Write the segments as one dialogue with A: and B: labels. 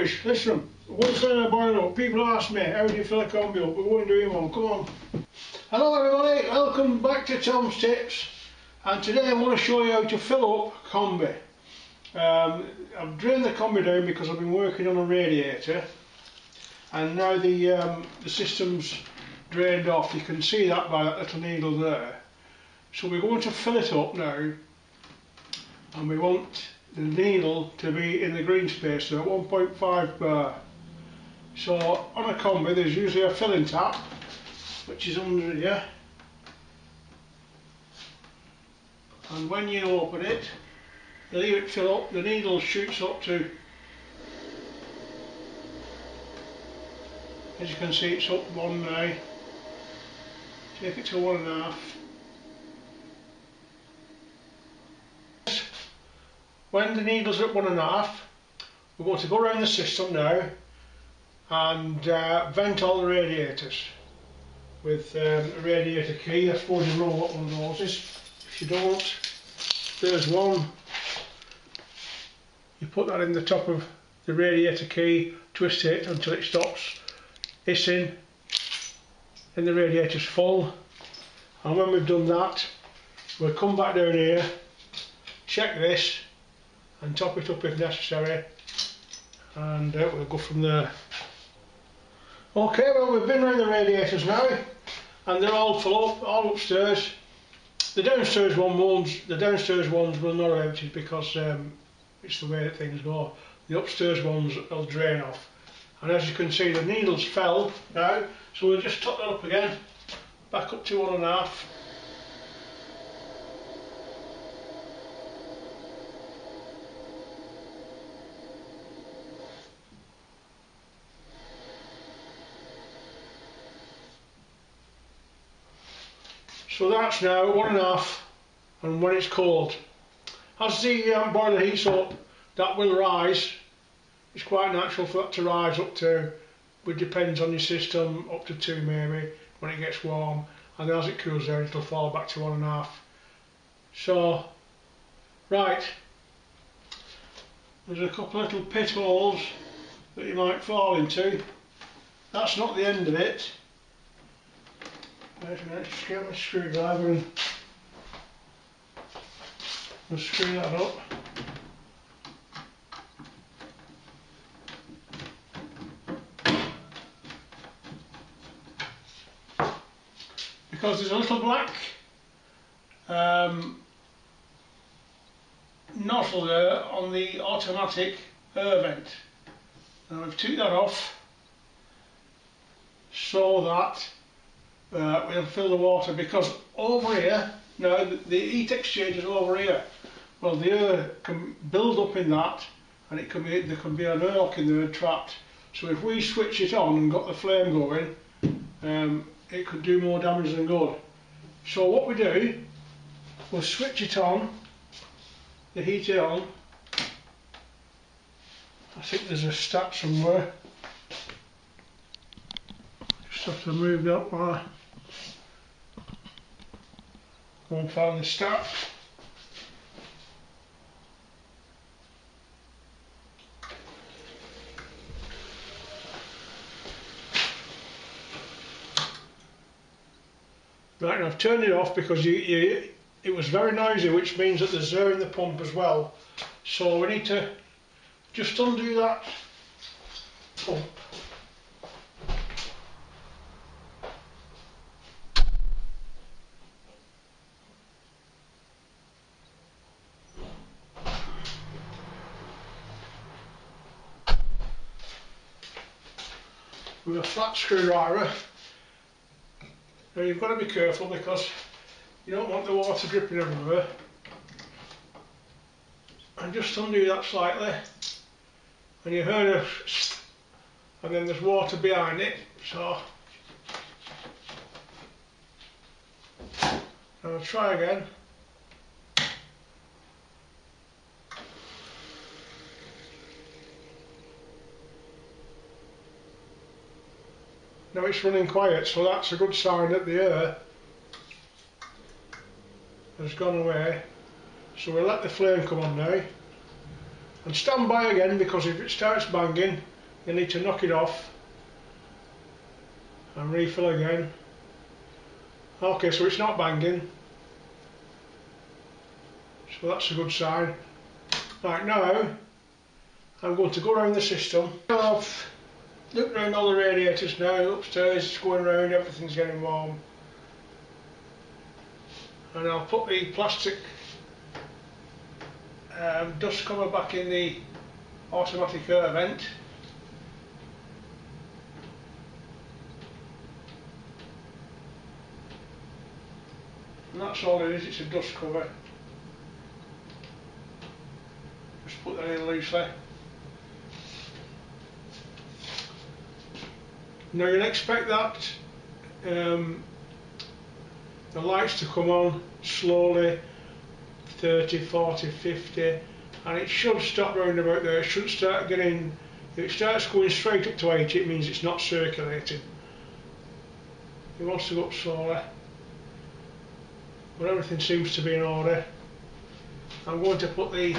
A: rubbish. Listen, once I boil up, people ask me, how do you fill a combi up? We're going to do one, come on. Hello everybody, welcome back to Tom's Tips. And today I want to show you how to fill up a combi. I've drained the combi down because I've been working on a radiator. And now the system's drained off. You can see that by that little needle there. So we're going to fill it up now. And we want the needle to be in the green space, so at 1.5 bar. So on a combi there's usually a filling tap which is under here, and when you open it you leave it fill up, the needle shoots up to, as you can see it's up one now, take it to 1.5. When the needle's at 1.5, we're going to go around the system now and vent all the radiators with a radiator key. I suppose you know what one of those is. If you don't, there's one. You put that in the top of the radiator key, twist it until it stops hissing, then the radiator's full. And when we've done that, we'll come back down here, check this, and top it up if necessary, and we'll go from there. Okay, well we've been around the radiators now, and they're all full up, all upstairs. The downstairs ones will not have emptied because it's the way that things go. The upstairs ones will drain off, and as you can see the needles fell now, so we'll just top that up again, back up to 1.5. So that's now 1.5, and when it's cold, as the boiler heats up, that will rise. It's quite natural for that to rise up to, it depends on your system, up to 2 maybe when it gets warm, and then as it cools down it'll fall back to 1.5. So, right, there's a couple of little pit holes that you might fall into. That's not the end of it. Wait a minute, just get my screwdriver and screw that up. Because there's a little black nozzle there on the automatic air vent. And I've took that off so that we'll fill the water, because over here, now the heat exchanger is over here. Well, the air can build up in that, and there can be an arc in there trapped. So if we switch it on and got the flame going, it could do more damage than good. So what we do, we'll switch it on, the heater on. I think there's a stat somewhere. Just have to move that while I go and find the stat. Right, and I've turned it off because it was very noisy, which means that there's air in the pump as well. So we need to just undo that pump. With a flat screwdriver. Now you've got to be careful because you don't want the water dripping everywhere. And just undo that slightly, and you heard a and then there's water behind it, so I'll try again. Now it's running quiet, so that's a good sign that the air has gone away. So we'll let the flame come on now and stand by again, because if it starts banging you need to knock it off and refill again. Okay, so it's not banging, so that's a good sign. Right, now I'm going to go around the system. I've looked around all the radiators now, upstairs, it's going around, everything's getting warm. And I'll put the plastic dust cover back in the automatic air vent. And that's all it is, it's a dust cover. Just put that in loosely. Now you'll expect that the lights to come on slowly, 30, 40, 50, and it should stop round about there. It should start getting, if it starts going straight up to 80, it means it's not circulating. It wants to go up slowly, but everything seems to be in order. I'm going to put the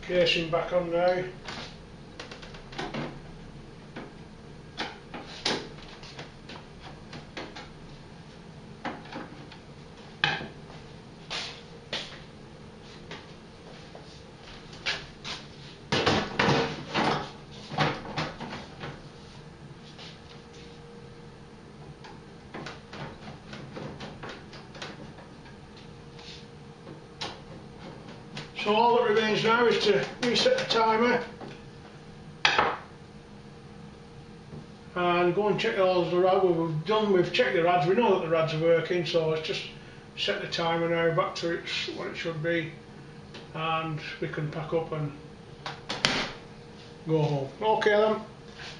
A: casing back on now. So all that remains now is to reset the timer and go and check all the rads. We've checked the rads, we know that the rads are working, so let's just set the timer now back to what it should be, and we can pack up and go home. Okay then,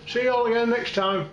A: see you all again next time.